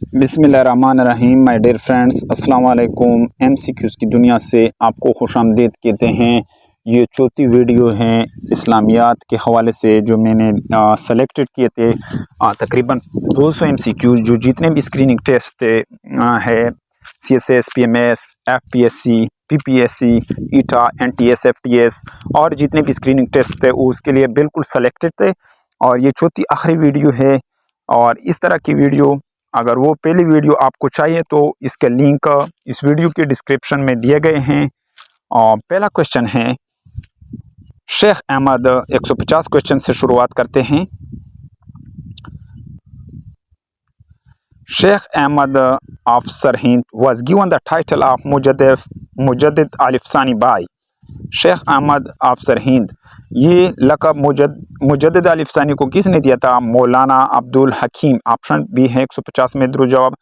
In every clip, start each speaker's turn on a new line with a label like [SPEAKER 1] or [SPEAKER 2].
[SPEAKER 1] बिस्मिल्लाहिर्रहमानिर्रहीम my dear friends, अस्सलाम वालेकुम। MCQs की दुनिया से आपको खुशामदीद कहते हैं। ये चौथी वीडियो है इस्लामियात के हवाले से जो मैंने सेलेक्टेड किए थे। तकरीबन 200 MCQs जो जितने भी स्क्रीनिंग टेस्ट थे है CSS, PMS, FPSC, PPSC, ईटा, NTS, FTS और जितने भी स्क्रीनिंग टेस्ट थे उसके लिए बिल्कुल सेलेक्टेड थे। और ये चौथी आखिरी वीडियो है। और इस तरह की वीडियो अगर वो पहली वीडियो आपको चाहिए तो इसके लिंक इस वीडियो के डिस्क्रिप्शन में दिए गए हैं। और पहला क्वेश्चन है शेख अहमद। 150 क्वेश्चन से शुरुआत करते हैं। Sheikh Ahmad of Sirhind was given the title of मुजद्दिद अलिफसानी बाय। शेख अहमद ऑफ सरहिंद ये लक़ब मुजद्दिद अलिफसानी को किसने दिया था? मौलाना अब्दुल हकीम। ऑप्शन बी है 150 में दुरुस्त जवाब।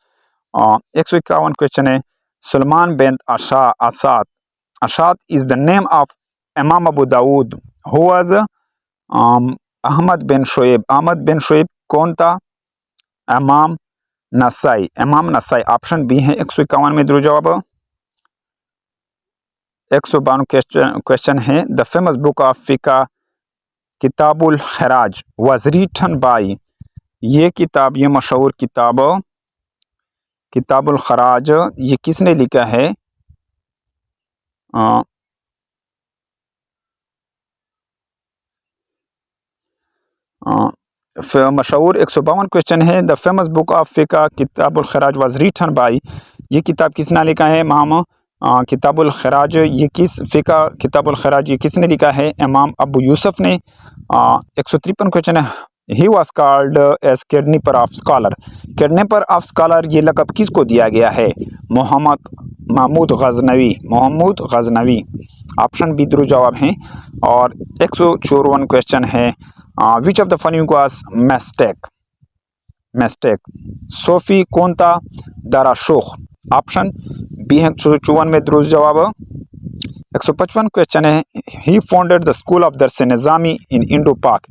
[SPEAKER 1] 151 क्वेश्चन है सुलेमान बिन अशाद इज द नेम ऑफ इमाम अबू दाऊद हु वाज अहमद बिन शुएब। अहमद बिन शुएब कौन था? इमाम नसाई। ऑप्शन बी है 151 में दुरुस्त जवाब। 152 क्वेश्चन है द फेमस बुक ऑफ फ़िक़्ह Kitabul Kharaj was written by. ये किताब, ये मशहूर किताब किताबुल खराज ये किसने लिखा है? मशहूर 152 क्वेश्चन है द फेमस बुक ऑफ फ़िक़्ह Kitabul Kharaj was written by. ये किताब किसने लिखा है? इमाम किताबुल खराज ये किस फ़िक़्ह किताबुल खराज ये किसने लिखा है? इमाम अबू यूसुफ ने। 153 क्वेश्चन है he was called as kidnapper of scholar. Kidnapper of scholar ये लक़ब किसको दिया गया है? महमूद गज़नवी। ऑप्शन बी दुरुस्त जवाब हैं। और 154 क्वेश्चन है which of the following was mistake. SoFi कौन था? दाराशुख। ऑप्शन बी है 154 में दुरुस्त जवाब। 155 क्वेश्चन है ही फाउंडेड द स्कूल ऑफ दरस निज़ामी इन इंडो पाक।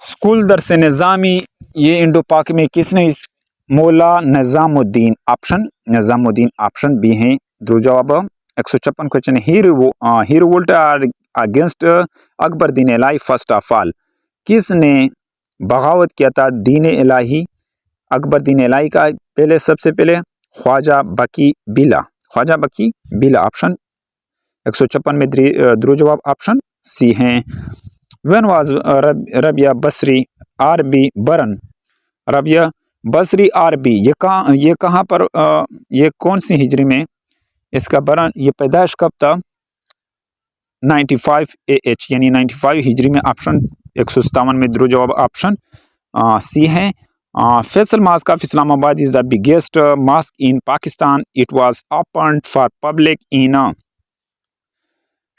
[SPEAKER 1] स्कूल दरस निज़ामी ये इंडो पाक में किसने इस मौला निज़ामुद्दीन। ऑप्शन बी है दुरुस्त जवाब। 156 क्वेश्चन है ही revolted against Akbar Deen Ilahi first of all. किसने बगावत किया था दीन इलाही अकबर दीन इलाही का? पहले सबसे पहले ख्वाजा बकी बिला। ऑप्शन 156 में दुरुस्त जवाब ऑप्शन सी हैं। व्हेन वाज रबिया बसरी आरबी बरन। रबिया बसरी आरबी ये कहाँ पर ये कौन सी हिजरी में इसका बरन ये पैदाइश कब था? 95 AH यानी 95 हिजरी में। ऑप्शन 157 में दुरुस्त जवाब ऑप्शन सी है। Faisal mosque of Islamabad is the biggest mosque in Pakistan. It was opened for public in.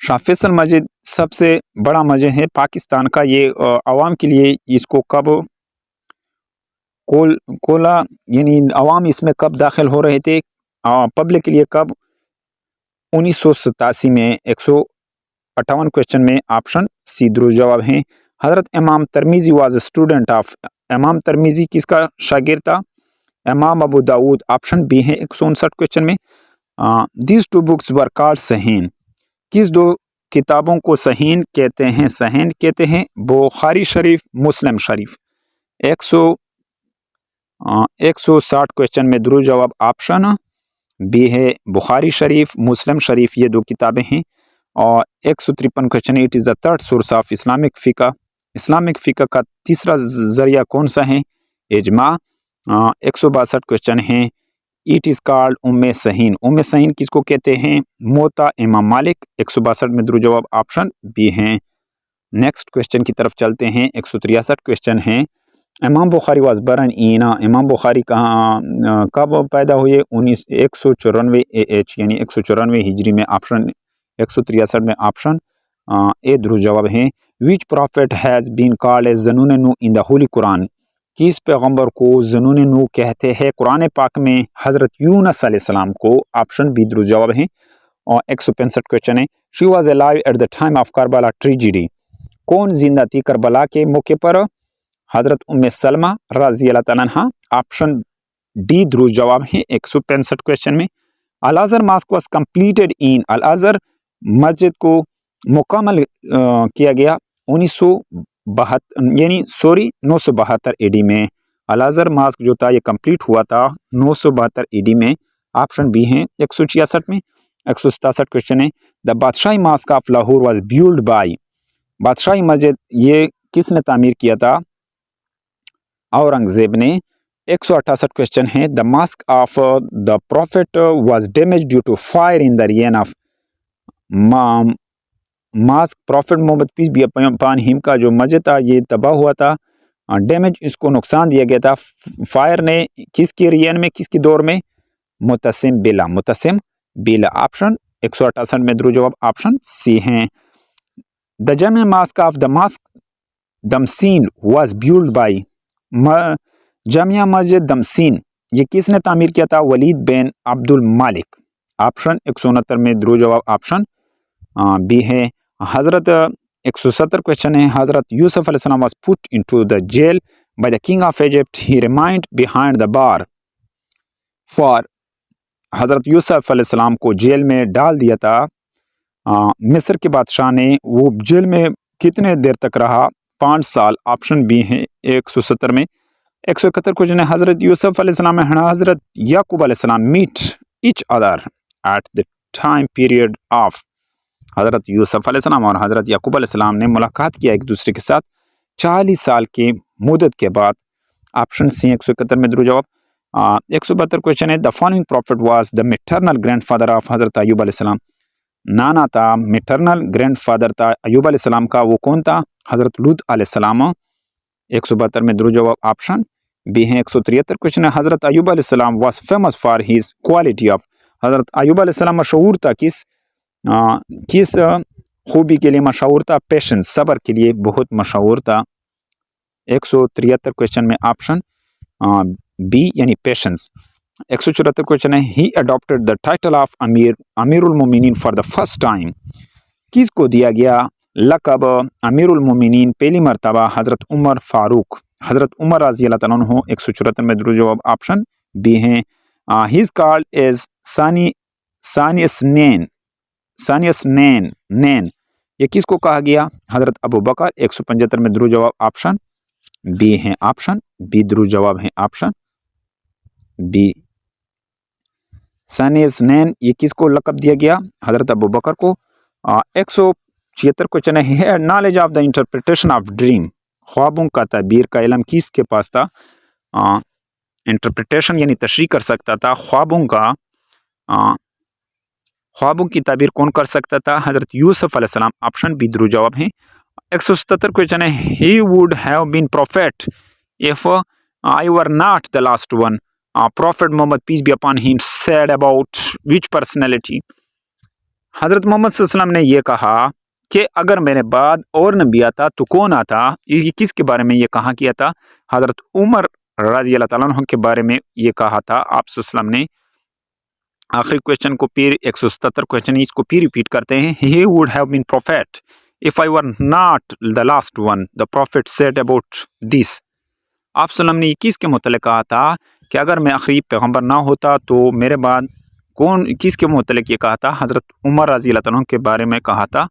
[SPEAKER 1] Shah Faisal मस्जिद सबसे बड़ा मस्जिद है पाकिस्तान का। ये आवाम के लिए इसको कब खोला यानी आवाम इसमें कब दाखिल हो रहे थे पब्लिक के लिए कब? 1987 में। 158 क्वेश्चन में ऑप्शन सी दुरुस्त जवाब हैं। हज़रत इमाम तिरमिज़ी वाज स्टूडेंट ऑफ। इमाम तिरमिज़ी किसका शागिर्द था? इमाम अबू दाऊद। ऑप्शन बी है 159 क्वेश्चन में। These two books were called Sahihain. किस दो किताबों को सहीन कहते हैं? सहीन कहते हैं बुखारी शरीफ, मुस्लिम शरीफ। 160 क्वेश्चन में दुरुस्त जवाब ऑप्शन बी है बुखारी शरीफ, मुस्लिम शरीफ ये दो किताबें हैं। और 153 क्वेश्चन है it is the third source of Islamic फ़िक़्ह। इस्लामिक फ़िक़्ह का तीसरा ज़रिया कौन सा है? इजमा। 162 क्वेश्चन है it is called Umme Sahihain. उम्मे सहीन किसको कहते हैं? मोता इमाम मालिक। 162 में दुरुस्त जवाब ऑप्शन बी हैं। नेक्स्ट क्वेश्चन की तरफ चलते हैं। 163 क्वेश्चन है इमाम बुखारी वाज बरन ईना। इमाम बुखारी कब पैदा हुए? 194 AH यानी 194 हिजरी में। ऑप्शन 163 में ऑप्शन ए दुरुस्त जवाब हैं। Which prophet has been called as Zun Nun in the Holi Quran. किस पैगम्बर को ज़नून नू कहते हैं कुरान पाक में? हज़रत यूनुस अलैहिस्सलाम को। ऑप्शन बी दुरुस्त जवाब हैं। और 165 क्वेश्चन है she was alive eight the time of Karbala tragedy. कौन जिंदा थी करबला के मौके पर? हज़रत उम्मे सलमा रज़ी अल्लाह तआला अन्हा। ऑप्शन डी दुरुस्त जवाब है 165 क्वेश्चन में। Al Azhar mosque was completed in, Al Azhar मस्जिद को मुकम्मल किया गया 972 एडी में। अल अज़हर मॉस्क जो था ये कंप्लीट हुआ था 972 एडी में। ऑप्शन बी है 166 में। 167 क्वेश्चन है the Badshahi mosque of Lahore was build by, Badshahi मस्जिद ये किसने तामीर किया था? औरंगजेब ने। 168 क्वेश्चन है the mosque of the prophet was damage due to fire in the reign of, mosque prophet Mohammad peace be upon him का जो मस्जिद था ये तबाह हुआ था, डैमेज इसको नुकसान दिया गया था फायर ने। किसके रियन में, किसकी दौर में? मुतसिम बिला, मुतसिम बिला। ऑप्शन 168 में दुरुस्त जवाब ऑप्शन सी हैं। The Jamia mosque of the mosque Damascene was build by, Jamia मस्जिद दमसीन ये किसने तामीर किया था? वलीद बिन अब्दुल मालिक। ऑप्शन 169 में दुरुस्त जवाब ऑप्शन बी है। हज़रत 170 क्वेश्चन है हज़रत यूसुफ अलैहिस्सलाम was put into the jail by the king of Egypt, he remind behind the bar for, Hazrat Yusuf अलैहिस्सलाम को जेल में डाल दिया था मिस्र के बादशाह ने, वो जेल में कितने देर तक रहा? 5 साल। ऑप्शन बी है 170 में। 171 क्वेश्चन है हज़रत यूसुफ अलैहिस्सलाम एंड हज़रत याकूब अलैहिस्सलाम meet each other at the time period of, Hazrat Yusuf अलैहिस्सलाम और हज़रत याकूब अलैहिस्सलाम ने मुलाकात किया एक दूसरे के साथ 40 साल की मुद्दत के बाद। ऑप्शन सी 171 में दुरुस्त जवाब। 172 क्वेश्चन है the following profit was the maternal grandfather of हज़रत अय्यूब अलैहिस्सलाम, नाना था मैटरनल ग्रैंडफादर था अय्यूब अलैहिस्सलाम का, वो कौन था? हज़रत लूत अलैहिस्सलाम। 172 में दुरुस्त जवाब ऑप्शन बी है। 173 क्वेश्चन है हज़रत अय्यूब अलैहिस्सलाम was famous for his quality of, हज़रत अय्यूब अलैहिस्सलाम मशहूर था किस खूबी के लिए मशहूर था? पेशेंस, सब्र के लिए बहुत मशहूर था। 173 क्वेश्चन में ऑप्शन बी यानी पेशेंस। 174 क्वेश्चन है he adopted the title of अमीरुल मोमिनीन फॉर द फर्स्ट टाइम, किसको दिया गया लक़ब अमीरुल मोमिनीन पहली मरतबा? हज़रत उमर फारूक, हज़रत उमर रज़ी अल्लाह तआला अन्हु। 174 में दुरुस्त जवाब ऑप्शन बी हैं। ही इज़ कॉल्ड एज सानियसनैन, नैन ये किसको कहा गया? हज़रत अबू बकर। 175 में दुरुस्त जवाब ऑप्शन बी हैं। ऑप्शन बी दुरुस्त जवाब है ऑप्शन बी। सानियसनैन ये किसको लक़ब दिया गया? हज़रत अबू बकर को। 176 क्वेश्चन है knowledge of the interpretation of dream, ख्वाबों का ताबीर का इल्म किसके पास था? इंटरप्रिटेशन यानी तशरीह कर सकता था ख्वाबों का, ख्वाबों की ताबीर कौन कर सकता था? हज़रत यूसुफ अलैहिस्सलाम। ऑप्शन बी दुरुस्त जवाब है। 177 क्वेश्चन है he would have been prophet if I were not the last one, prophet Mohammad peace be upon him said about which personality, Hazrat Mohammad सल्लल्लाहु अलैहि वसल्लम ने ये कहा कि अगर मेरे बाद और नबी आता तो कौन आता? ये किसके बारे में ये कहा किया था? हज़रत उमर रज़ी अल्लाह तआला अन्हु के बारे में ये कहा था आप सल्लल्लाहु अलैहि वसल्लम ने। आखिरी क्वेश्चन को फिर 177 क्वेश्चन इसको फिर रिपीट करते हैं। He would have been prophet if I were not the last one, the prophet said about this, आप सल्लम ने किसके मुतल्लिक़ कहा था कि अगर मैं आखिरी पैगम्बर ना होता तो मेरे बाद कौन, किसके मुतल्लिक़ ये कहा था? हज़रत उमर रज़ी अल्लाह तआला अन्हु के बारे में कहा था।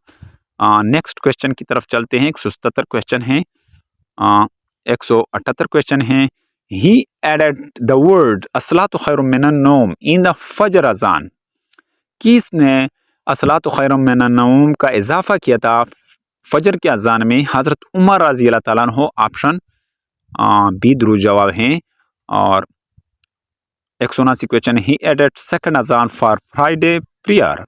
[SPEAKER 1] नेक्स्ट क्वेश्चन की तरफ चलते हैं। 177 क्वेश्चन है। 178 क्वेश्चन है ही एडेड द वर्ड अस्सलातु खैरुम मिनन नौम इन द फजर अजान, किसने अस्सलातु खैरुम मिनन नौम का इजाफा किया था फजर के अजान में? हज़रत उमर रज़ी अल्लाह तआला अन्हु। ऑप्शन बी दुरुस्त जवाब हैं। और 179 क्वेश्चन ही एडेड सेकंड अजान फॉर फ्राइडे प्रेयर,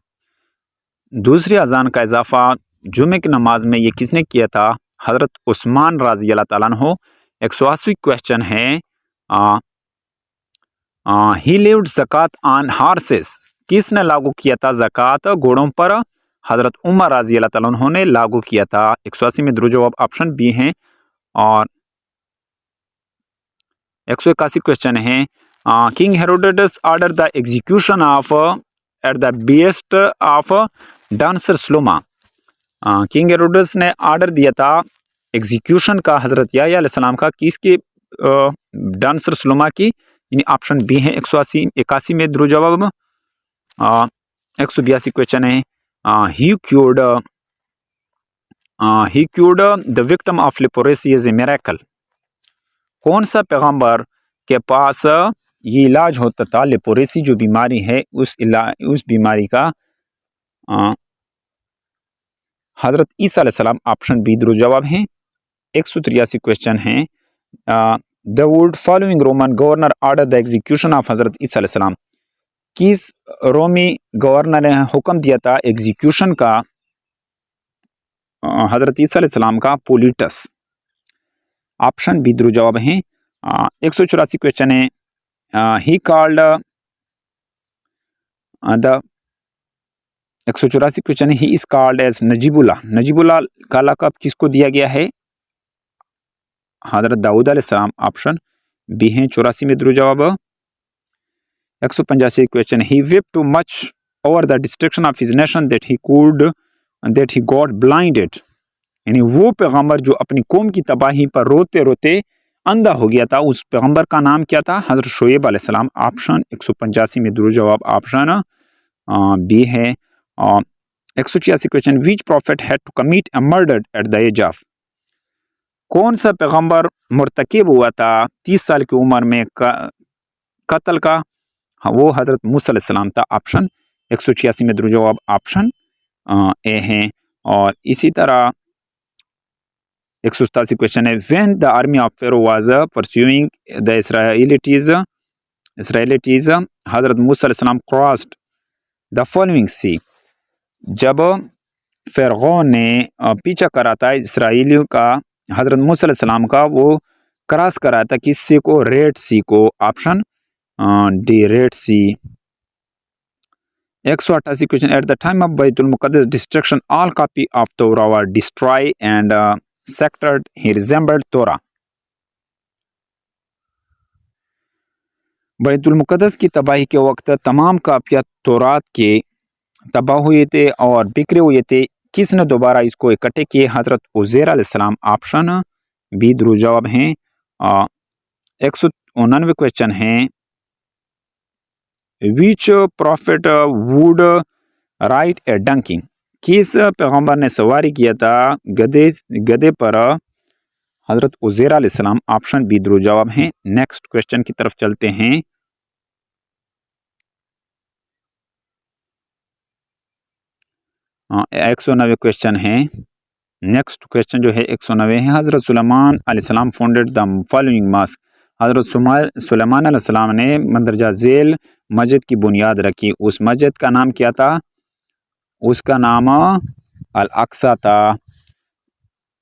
[SPEAKER 1] दूसरी अजान का इजाफा जुमे की नमाज में ये किसने किया था? हज़रत उस्मान रज़ी अल्लाह तआला अन्हु। 180 क्वेश्चन है ही लिव्ड ज़कात ऑन हार्सेस, किसने लागू किया था ज़कात घोड़ों पर? हज़रत उमर रज़ी अल्लाह तआला अन्हु ने लागू किया था। 180 में दुरुस्त जवाब ऑप्शन बी हैं। और 181 क्वेश्चन है king Herodes order the execution of at the behest of dancer Salome, king Herodes ने ऑर्डर दिया था एग्जीक्यूशन का हज़रत याह्या अलैहिस्सलाम का किसके? डांसर स्लोमा की यानी ऑप्शन बी है 181 में दुरुस्त जवाब। 182 क्वेश्चन है he cured the victim of leprosy as a miracle. कौन सा पैगंबर के पास ये इलाज होता था, लेप्रोसी जो बीमारी है उस बीमारी का हजरत ईसा अलैहिस्सलाम, ऑप्शन बी दुरुस्त जवाब है। 183 क्वेश्चन है the wood following Roman governor order the execution of हजरत ईसा अलैहिस्सलाम। किस रोमी गवर्नर ने हुक्म दिया था एग्जीक्यूशन का हजरत ईसा अलैहिस्सलाम का? पोलिटस, ऑप्शन बी दुरुस्त जवाब है। 184 क्वेश्चन है ही कॉल्ड द 184 क्वेश्चन है he is called as Najibullah. Najibullah का लक़ब किसको दिया गया है? हजरत दाऊद अलैहिस्सलाम, ऑप्शन बी है 84 में दुरुस्त जवाब। 185 question he wept too much over the destruction of his nation that he got blinded. यानी वो पैगंबर जो अपनी कौम की तबाही पर रोते रोते अंधा हो गया था, उस पैगंबर का नाम क्या था? हजरत शोएब अलैहिस्सलाम, ऑप्शन 185 में दुरुस्त जवाब ऑप्शन बी है। 186 question which prophet had to commit a murder at the age of. कौन सा पैगंबर मुर्तकिब हुआ था 30 साल की उम्र में कत्ल का? हाँ, वो हजरत मूसा अलैहिस्सलाम था, ऑप्शन 186 में दुरुस्त जवाब ऑप्शन ए है। और इसी तरह 187 क्वेश्चन है when the army of Pharaoh was pursuing the Israelites Hazrat Musa अलैहिस्सलाम क्रॉस्ड द फॉलोइंग सी। जब फ़िरऔन ने पीछा करा था इसराइलियों का, हजरत मूसा अलैहिस्सलाम का, वो क्रॉस करा था किससे को? रेड सी को, option D Red Sea. 188 question at the time of Baitul Muqaddas destruction all copy of Torah were destroy and scattered he reassembled Torah. Baitul मुक़द्दस की तबाही के वक्त तमाम कापियात तौरात के तबाह हुए थे और बिखरे हुए थे। किसने दोबारा इसको इकट्ठे किए? हजरत उज़ैर अलैहिस्सलाम, ऑप्शन बी दुरुस्त जवाब हैं। 189 क्वेश्चन हैं विच प्रॉफिट वुड राइड ए डंकी। किस पैगंबर ने सवारी किया था गधे पर? हजरत उज़ैर अलैहिस्सलाम, ऑप्शन बी दुरुस्त जवाब हैं। नेक्स्ट क्वेश्चन की तरफ चलते हैं। हाँ, 190 क्वेश्चन है। नेक्स्ट क्वेश्चन जो है 190 है हजरत सुलेमान अलैहिस्सलाम फाउंडेड द फॉलोइंग मॉस्क। हजरत सुलेमान अलैहिस्सलाम ने मंदरजा झेल मस्जिद की बुनियाद रखी। उस मस्जिद का नाम क्या था? उसका नाम अल अक्सा था।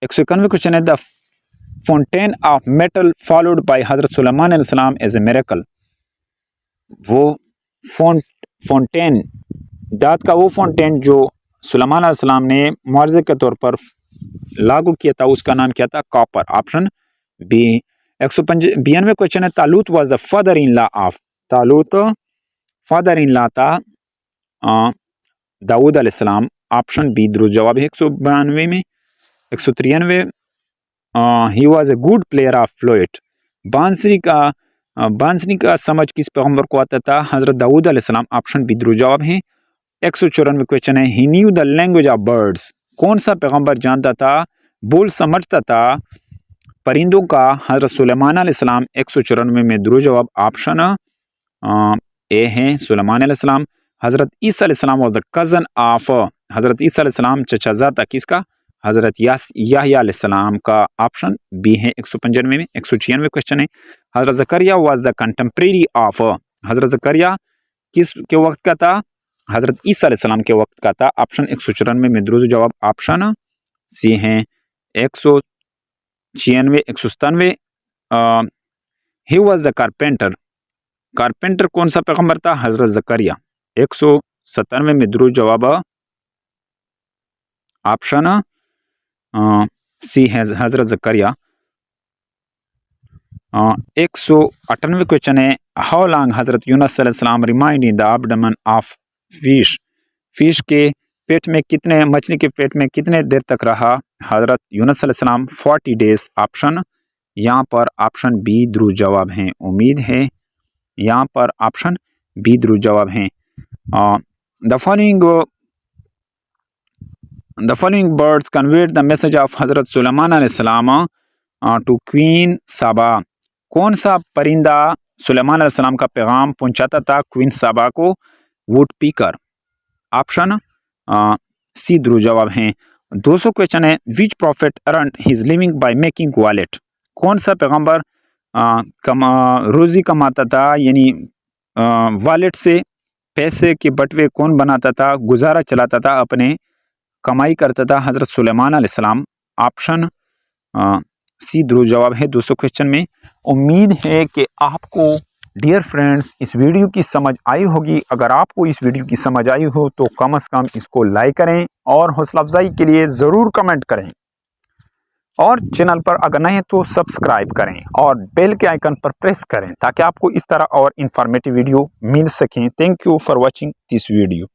[SPEAKER 1] 191 क्वेश्चन है the fountain of metal followed by हजरत सुलेमान अलैहिस्सलाम एज ए मिरेकल। वो फाउंटेन, दात का वो फाउंटेन जो सुलेमान अलैहिस्सलाम ने मुआवजे के तौर पर लागू किया था, उसका नाम क्या था? Copper, option B. 192 क्वेश्चन है Talut was the father in law of. Talut father in law था दाऊद अलैहिस्सलाम, ऑप्शन बी दुरुस्त जवाब है। 192 में 193 he was a good player of flute. बांसुरी का समझ किस पैगंबर को आता था? हजरत दाऊद अलैहिस्सलाम, ऑप्शन बी दुरुस्त जवाब है। 194 क्वेश्चन है he knew the language of birds. कौन सा पैगंबर जानता था, बोल समझता था परिंदों का? हजरत सुलेमान अलैहिस्सलाम, 194 में दुरुस्त जवाब ऑप्शन ए है सुलेमान अलैहिस्सलाम। हजरत ईसा अलैहिस्सलाम वाज द कज़न ऑफ। हजरत ईसा अलैहिस्सलाम चचाज़ादा किसका? हजरत याहया अलैहिस्सलाम का, ऑप्शन बी है 195 में। 196 क्वेश्चन है हजरत Zakaria was the contemporary of. हजरत ज़करिया किस के वक्त का था? हजरत ईसा अलैहिस्सलाम के वक्त का था, ऑप्शन 194 में दुरुस्त जवाब ऑप्शन सी है। 196 197 he was the carpenter. Carpenter कौन सा पैगंबर था? हजरत ज़करिया। 197 में दुरुस्त जवाब ऑप्शन सी है हजरत ज़करिया। 198 क्वेश्चन है हाउ लॉन्ग हजरत यूनुस अलैहिस्सलाम remind in the abdomen of fish. Fish के पेट में कितने, मछली के पेट में कितने देर तक रहा हजरत यूनुस अलैहिस्सलाम? 40 डेज, ऑप्शन यहाँ पर ऑप्शन बी दुरुस्त जवाब हैं। उम्मीद है यहाँ पर ऑप्शन बी दुरुस्त जवाब हैं। The following birds conveyed the message of हज़रत सुलेमान अलैहिस्सलाम टू क्वीन साबा। कौन सा परिंदा सुलेमान अलैहिस्सलाम का पैगाम पहुंचाता था क्वीन साबा को? वुड पीकर। ऑप्शन सी दुरुस्त जवाब हैं। 200 क्वेश्चन है, which prophet earned his living by making wallet. कौन सा पैगंबर रोज़ी कमाता था, यानी वॉलेट से पैसे के बटवे कौन बनाता था, गुजारा चलाता था, अपने कमाई करता था? हज़रत सुलेमान अलैहिस्सलाम। ऑप्शन सी दुरुस्त जवाब है 200 क्वेश्चन में। उम्मीद है कि आपको डियर फ्रेंड्स इस वीडियो की समझ आई होगी। अगर आपको इस वीडियो की समझ आई हो तो कम से कम इसको लाइक करें और हौसला अफजाई के लिए ज़रूर कमेंट करें, और चैनल पर अगर नहीं तो सब्सक्राइब करें और बेल के आइकन पर प्रेस करें ताकि आपको इस तरह और इन्फॉर्मेटिव वीडियो मिल सकें। Thank you for watching this video.